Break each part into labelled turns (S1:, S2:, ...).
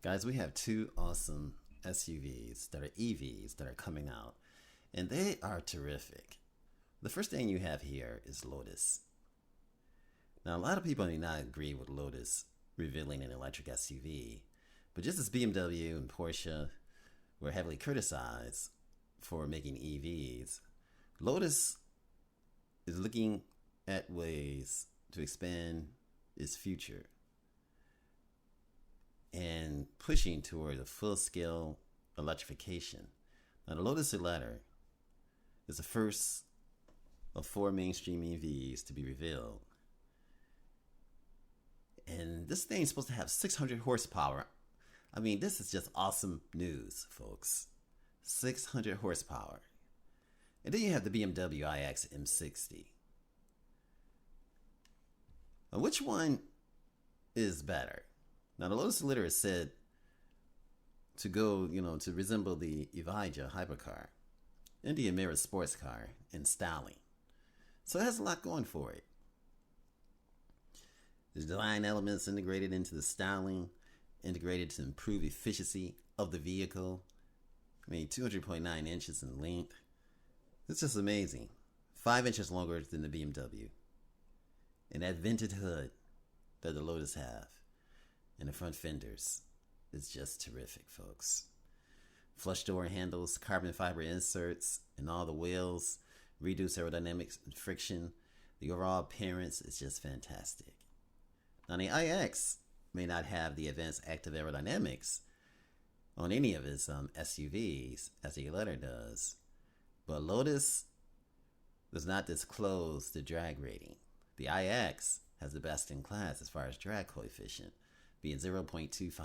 S1: Guys, we have two awesome SUVs that are EVs that are coming out, and they are terrific. The first thing you have here is Lotus. Now, a lot of people may not agree with Lotus revealing an electric SUV, but just as BMW and Porsche were heavily criticized for making EVs, Lotus is looking at ways to expand its future and pushing toward a full-scale electrification. Now, the Lotus Eletre is the first of four mainstream EVs to be revealed. And this thing is supposed to have 600 horsepower. I mean, this is just awesome news, folks. 600 horsepower. And then you have the BMW iX M60. Now, which one is better? Now, the Lotus Eletre is said to go, to resemble the Evija hypercar and the Emira sports car in styling. So it has a lot going for it. There's design elements integrated into the styling, integrated to improve efficiency of the vehicle. I mean, 200.9 inches in length. It's just amazing. 5 inches longer than the BMW. And that vented hood that the Lotus have, and the front fenders, is just terrific, folks. Flush door handles, carbon fiber inserts, and all the wheels reduce aerodynamics and friction. The overall appearance is just fantastic. Now, the iX may not have the advanced active aerodynamics on any of its SUVs as the Eletre does, but Lotus does not disclose the drag rating. The iX has the best in class as far as drag coefficient, being 0.25.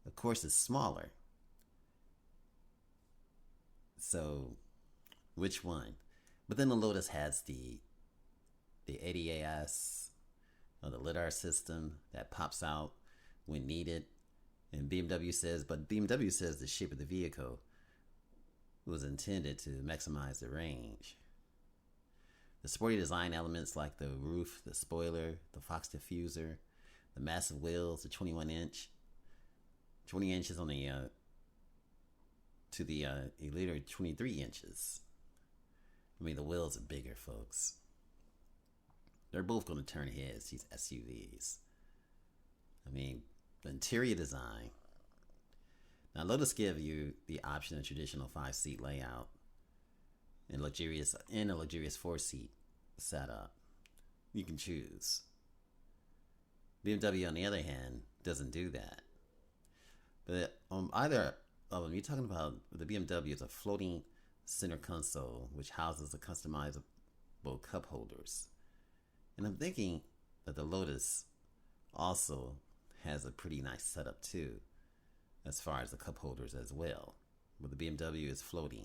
S1: Of course, it's smaller. So, which one? But then the Lotus has the ADAS, or the LiDAR system that pops out when needed. And BMW says the shape of the vehicle was intended to maximize the range. The sporty design elements like the roof, the spoiler, the Fox diffuser, the massive wheels, the 20 inches on the to the Eletre 23 inches. I mean, the wheels are bigger, folks. They're both going to turn heads, these SUVs. I mean, the interior design. Now, Lotus give you the option of traditional 5-seat layout and a luxurious 4-seat setup. You can choose. BMW, on the other hand, doesn't do that. But on either of them, you're talking about the BMW is a floating center console which houses the customizable cup holders. And I'm thinking that the Lotus also has a pretty nice setup too, as far as the cup holders as well. But the BMW is floating.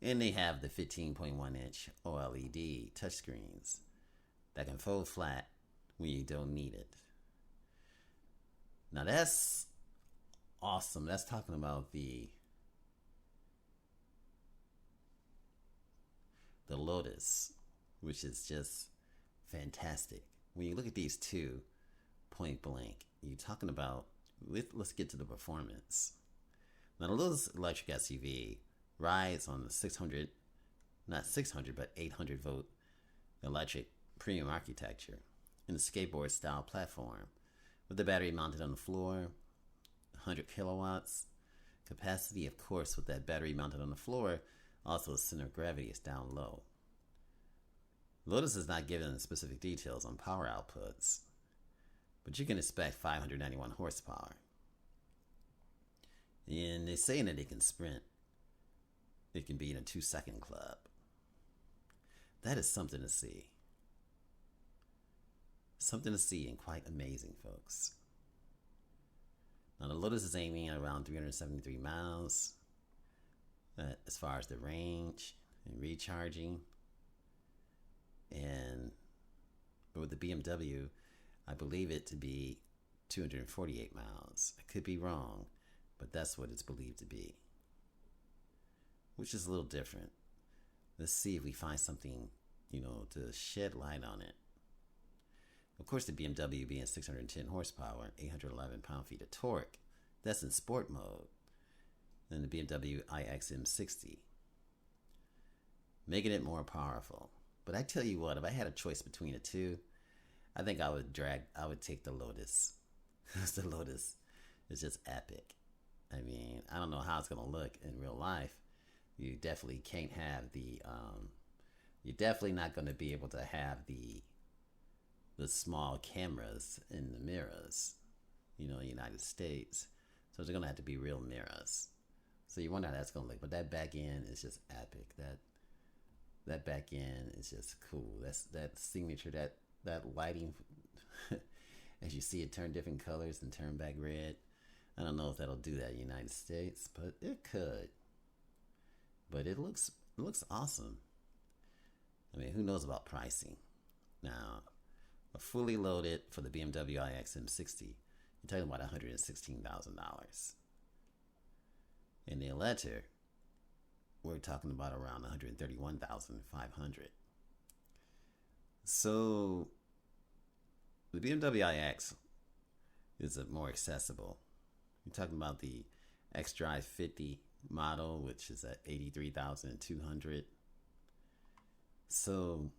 S1: And they have the 15.1-inch OLED touchscreens that can fold flat when you don't need it. Now that's awesome. That's talking about the Lotus, which is just fantastic. When you look at these two point blank, you're talking about, let's get to the performance. Now, the Lotus electric SUV rides on the 800 volt electric premium architecture in a skateboard style platform with the battery mounted on the floor, 100 kilowatts capacity. Of course, with that battery mounted on the floor, also the center of gravity is down low. Lotus is not given specific details on power outputs, but you can expect 591 horsepower. And they're saying that it can sprint. It can be in a 2-second club. That is something to see. Something to see and quite amazing, folks. Now, the Lotus is aiming at around 373 miles as far as the range and recharging. But with the BMW, I believe it to be 248 miles. I could be wrong, but that's what it's believed to be, which is a little different. Let's see if we find something, to shed light on it. Of course, the BMW being 610 horsepower and 811 pound-feet of torque, that's in sport mode. Then the BMW iX M60, making it more powerful. But I tell you what, if I had a choice between the two, I think I would take the Lotus. Because the Lotus is just epic. I mean, I don't know how it's going to look in real life. You definitely can't have you're definitely not going to be able to have the small cameras in the mirrors, in the United States. So they're going to have to be real mirrors. So you wonder how that's going to look. But that back end is just epic. That back end is just cool. That signature, that lighting, as you see it turn different colors and turn back red. I don't know if that'll do that in the United States, but it could. But it looks awesome. I mean, who knows about pricing? Now, a fully loaded for the BMW iX M60, you're talking about $116,000. In the Eletre, we're talking about around $131,500. So the BMW iX is more accessible. You're talking about the xDrive 50 model, which is at $83,200. So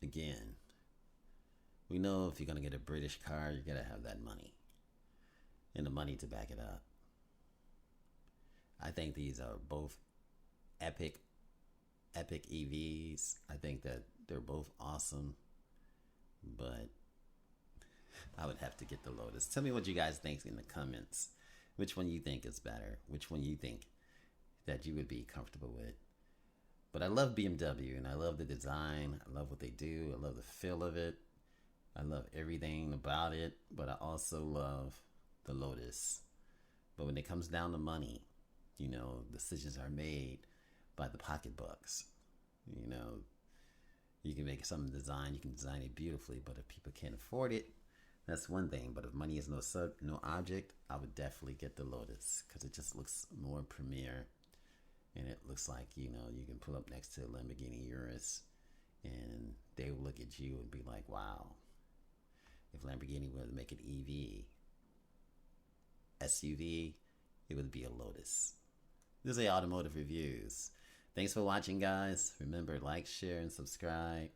S1: again, we know if you're going to get a British car, you got to have that money and the money to back it up. I think these are both epic EVs. I think that they're both awesome, but I would have to get the Lotus. Tell me what you guys think in the comments. Which one you think is better? Which one you think that you would be comfortable with? But I love BMW, and I love the design. I love what they do. I love the feel of it. I love everything about it. But I also love the Lotus. But when it comes down to money, decisions are made by the pocketbooks. You can make some design, you can design it beautifully, but if people can't afford it, that's one thing. But if money is no object, I would definitely get the Lotus because it just looks more premier, and it looks like you can pull up next to a Lamborghini Urus, and they will look at you and be like, "Wow, if Lamborghini were to make an EV SUV, it would be a Lotus." This is Automotive Reviews. Thanks for watching, guys. Remember, like, share, and subscribe.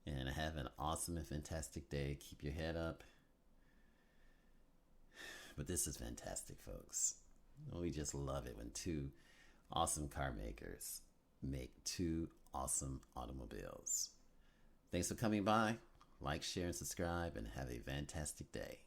S1: And have an awesome and fantastic day. Keep your head up. But this is fantastic, folks. We just love it when two awesome car makers make two awesome automobiles. Thanks for coming by. Like, share, and subscribe, and have a fantastic day.